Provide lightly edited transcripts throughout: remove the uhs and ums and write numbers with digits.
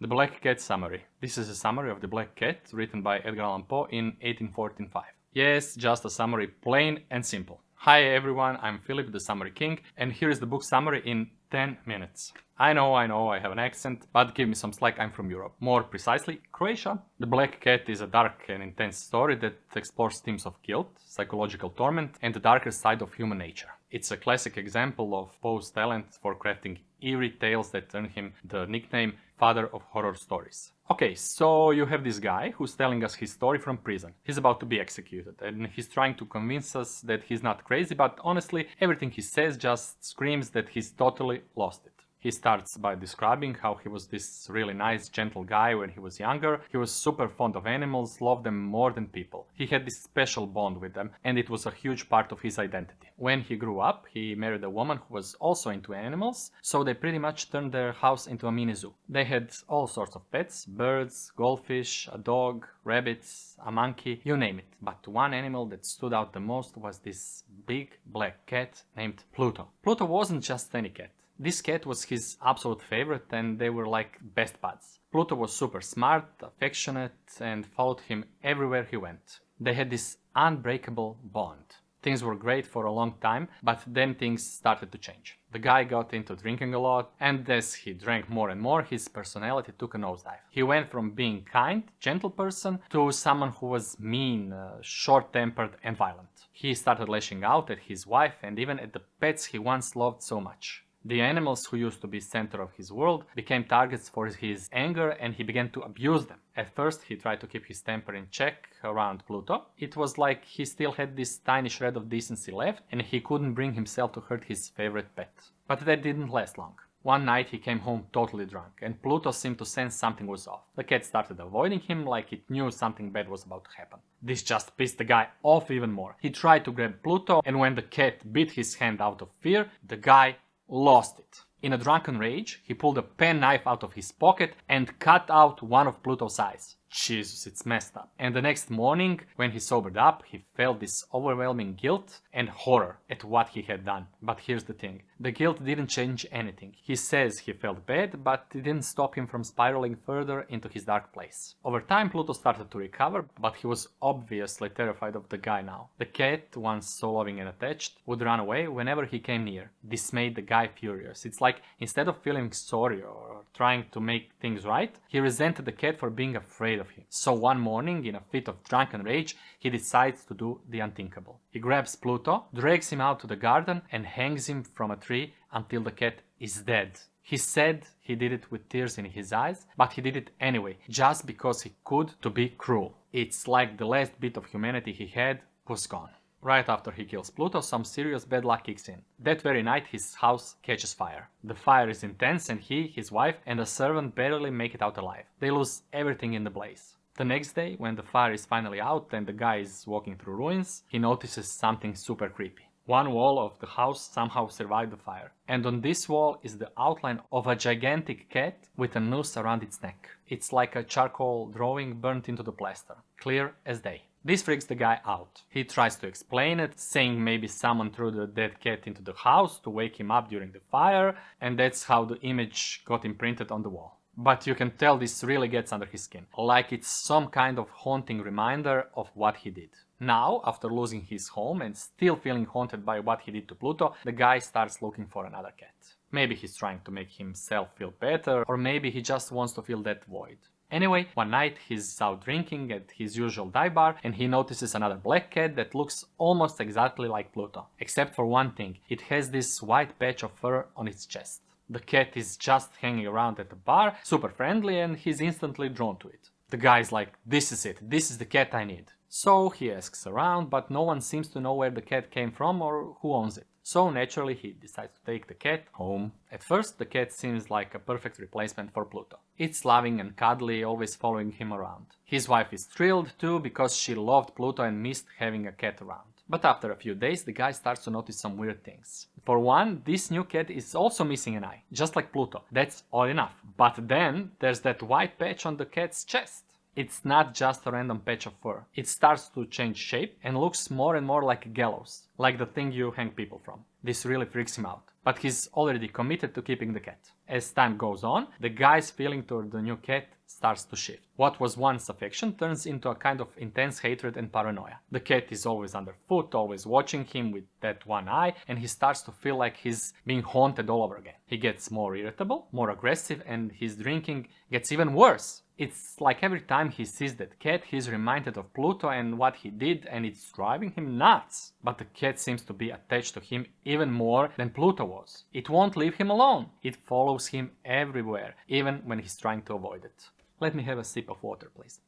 The Black Cat Summary. This is a summary of The Black Cat, written by Edgar Allan Poe in 1845. Yes, just a summary, plain and simple. Hi everyone, I'm Filip, the Summary King, and here is the book summary in 10 minutes. I know, I have an accent, but give me some slack, I'm from Europe. More precisely, Croatia. The Black Cat is a dark and intense story that explores themes of guilt, psychological torment, and the darker side of human nature. It's a classic example of Poe's talent for crafting eerie tales that earn him the nickname Father of Horror Stories. Okay, so you have this guy who's telling us his story from prison. He's about to be executed, and he's trying to convince us that he's not crazy, but honestly, everything he says just screams that he's totally lost it. He starts by describing how he was this really nice, gentle guy when he was younger. He was super fond of animals, loved them more than people. He had this special bond with them, and it was a huge part of his identity. When he grew up, he married a woman who was also into animals, so they pretty much turned their house into a mini zoo. They had all sorts of pets, birds, goldfish, a dog, rabbits, a monkey, you name it. But one animal that stood out the most was this big black cat named Pluto. Pluto wasn't just any cat. This cat was his absolute favorite, and they were like best buds. Pluto was super smart, affectionate, and followed him everywhere he went. They had this unbreakable bond. Things were great for a long time, but then things started to change. The guy got into drinking a lot, and as he drank more and more, his personality took a nosedive. He went from being kind, gentle person to someone who was mean, short-tempered, and violent. He started lashing out at his wife and even at the pets he once loved so much. The animals who used to be center of his world became targets for his anger, and he began to abuse them. At first he tried to keep his temper in check around Pluto. It was like he still had this tiny shred of decency left, and he couldn't bring himself to hurt his favorite pet. But that didn't last long. One night he came home totally drunk, and Pluto seemed to sense something was off. The cat started avoiding him like it knew something bad was about to happen. This just pissed the guy off even more. He tried to grab Pluto, and when the cat bit his hand out of fear, the guy lost it. In a drunken rage, he pulled a penknife out of his pocket and cut out one of Pluto's eyes. Jesus, it's messed up. And the next morning, when he sobered up, he felt this overwhelming guilt and horror at what he had done. But here's the thing. The guilt didn't change anything. He says he felt bad, but it didn't stop him from spiraling further into his dark place. Over time, Pluto started to recover, but he was obviously terrified of the guy now. The cat, once so loving and attached, would run away whenever he came near. This made the guy furious. It's like instead of feeling sorry or trying to make things right, he resented the cat for being afraid of him. So one morning, in a fit of drunken rage, he decides to do the unthinkable. He grabs Pluto, drags him out to the garden, and hangs him from a tree until the cat is dead. He said he did it with tears in his eyes, but he did it anyway, just because he could, to be cruel. It's like the last bit of humanity he had was gone. Right after he kills Pluto, some serious bad luck kicks in. That very night, his house catches fire. The fire is intense, and he, his wife, and a servant barely make it out alive. They lose everything in the blaze. The next day, when the fire is finally out and the guy is walking through ruins, he notices something super creepy. One wall of the house somehow survived the fire, and on this wall is the outline of a gigantic cat with a noose around its neck. It's like a charcoal drawing burnt into the plaster, clear as day. This freaks the guy out. He tries to explain it, saying maybe someone threw the dead cat into the house to wake him up during the fire, and that's how the image got imprinted on the wall. But you can tell this really gets under his skin, like it's some kind of haunting reminder of what he did. Now, after losing his home and still feeling haunted by what he did to Pluto, the guy starts looking for another cat. Maybe he's trying to make himself feel better, or maybe he just wants to fill that void. Anyway, one night he's out drinking at his usual dive bar, and he notices another black cat that looks almost exactly like Pluto. Except for one thing, it has this white patch of fur on its chest. The cat is just hanging around at the bar, super friendly, and he's instantly drawn to it. The guy's like, this is it, this is the cat I need. So he asks around, but no one seems to know where the cat came from or who owns it. So naturally he decides to take the cat home. At first the cat seems like a perfect replacement for Pluto. It's loving and cuddly, always following him around. His wife is thrilled too, because she loved Pluto and missed having a cat around. But after a few days, the guy starts to notice some weird things. For one, this new cat is also missing an eye, just like Pluto. That's odd enough. But then there's that white patch on the cat's chest. It's not just a random patch of fur. It starts to change shape and looks more and more like a gallows. like the thing you hang people from. This really freaks him out, but he's already committed to keeping the cat. As time goes on, the guy's feeling toward the new cat starts to shift. What was once affection turns into a kind of intense hatred and paranoia. The cat is always underfoot, always watching him with that one eye, and he starts to feel like he's being haunted all over again. He gets more irritable, more aggressive, and his drinking gets even worse. It's like every time he sees that cat, he's reminded of Pluto and what he did, and it's driving him nuts. But the cat seems to be attached to him even more than Pluto was. It won't leave him alone. It follows him everywhere, even when he's trying to avoid it. Let me have a sip of water, please.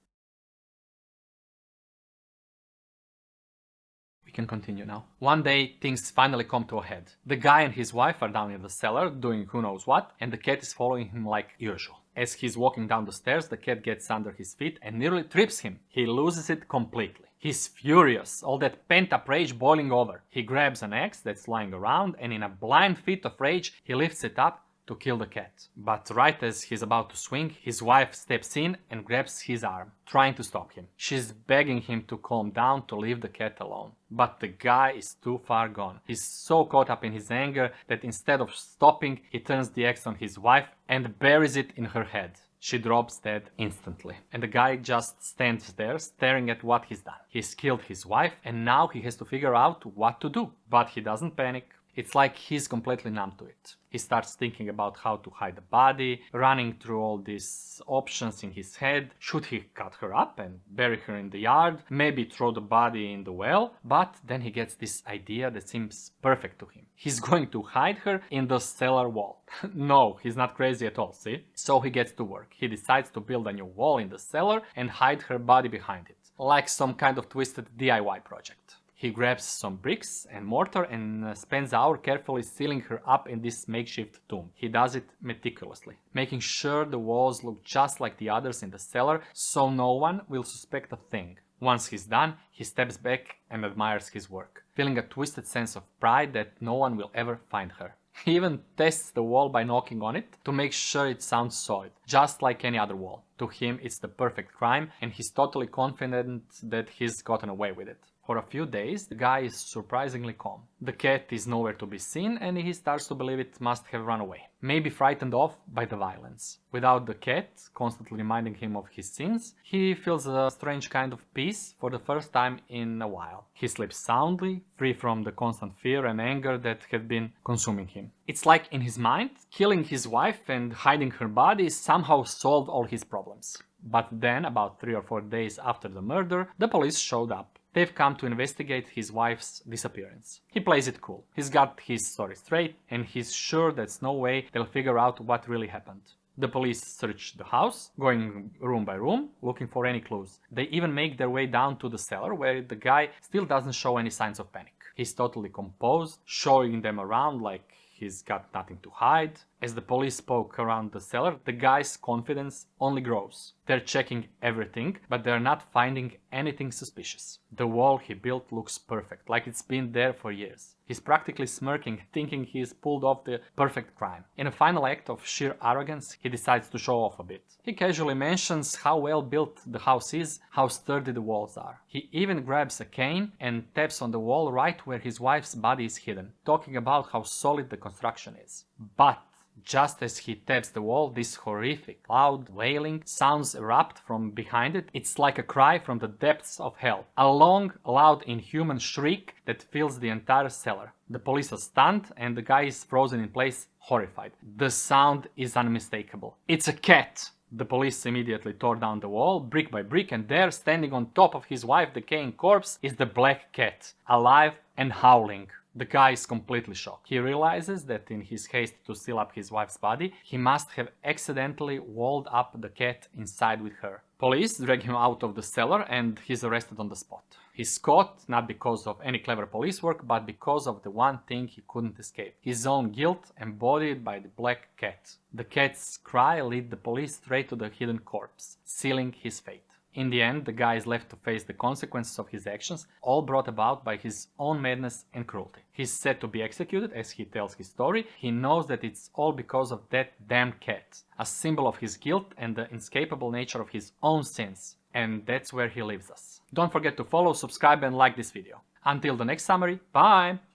We can continue now. One day, things finally come to a head. The guy and his wife are down in the cellar doing who knows what, and the cat is following him like usual. As he's walking down the stairs, the cat gets under his feet and nearly trips him. He loses it completely. He's furious, all that pent-up rage boiling over. He grabs an axe that's lying around, and in a blind fit of rage, he lifts it up to kill the cat. But right as he's about to swing, his wife steps in and grabs his arm, trying to stop him. She's begging him to calm down, to leave the cat alone. But the guy is too far gone. He's so caught up in his anger that instead of stopping, he turns the axe on his wife and buries it in her head. She drops dead instantly. And the guy just stands there staring at what he's done. He's killed his wife and now he has to figure out what to do. But he doesn't panic. It's like he's completely numb to it. He starts thinking about how to hide the body, running through all these options in his head. Should he cut her up and bury her in the yard? Maybe throw the body in the well? But then he gets this idea that seems perfect to him. He's going to hide her in the cellar wall. No, he's not crazy at all, see? So he gets to work. He decides to build a new wall in the cellar and hide her body behind it. Like some kind of twisted DIY project. He grabs some bricks and mortar and spends an hour carefully sealing her up in this makeshift tomb. He does it meticulously, making sure the walls look just like the others in the cellar so no one will suspect a thing. Once he's done, he steps back and admires his work, feeling a twisted sense of pride that no one will ever find her. He even tests the wall by knocking on it to make sure it sounds solid, just like any other wall. To him, it's the perfect crime, and he's totally confident that he's gotten away with it. For a few days, the guy is surprisingly calm. The cat is nowhere to be seen and he starts to believe it must have run away. Maybe frightened off by the violence. Without the cat constantly reminding him of his sins, he feels a strange kind of peace for the first time in a while. He sleeps soundly, free from the constant fear and anger that had been consuming him. It's like in his mind, killing his wife and hiding her body somehow solved all his problems. But then, about 3 or 4 days after the murder, the police showed up. They've come to investigate his wife's disappearance. He plays it cool. He's got his story straight and he's sure there's no way they'll figure out what really happened. The police search the house, going room by room, looking for any clues. They even make their way down to the cellar where the guy still doesn't show any signs of panic. He's totally composed, showing them around like he's got nothing to hide. As the police poke around the cellar, the guy's confidence only grows. They're checking everything, but they're not finding anything suspicious. The wall he built looks perfect, like it's been there for years. He's practically smirking, thinking he's pulled off the perfect crime. In a final act of sheer arrogance, he decides to show off a bit. He casually mentions how well built the house is, how sturdy the walls are. He even grabs a cane and taps on the wall right where his wife's body is hidden, talking about how solid the construction is. But just as he taps the wall, this horrific, loud wailing sounds erupt from behind it. It's like a cry from the depths of hell. A long, loud, inhuman shriek that fills the entire cellar. The police are stunned and the guy is frozen in place, horrified. The sound is unmistakable. It's a cat! The police immediately tore down the wall, brick by brick, and there, standing on top of his wife's decaying corpse, is the black cat, alive and howling. The guy is completely shocked. He realizes that in his haste to seal up his wife's body, he must have accidentally walled up the cat inside with her. Police drag him out of the cellar and he's arrested on the spot. He's caught not because of any clever police work, but because of the one thing he couldn't escape. His own guilt embodied by the black cat. The cat's cry led the police straight to the hidden corpse, sealing his fate. In the end, the guy is left to face the consequences of his actions, all brought about by his own madness and cruelty. He's set to be executed as he tells his story. He knows that it's all because of that damned cat, a symbol of his guilt and the inescapable nature of his own sins. And that's where he leaves us. Don't forget to follow, subscribe and like this video. Until the next summary, bye!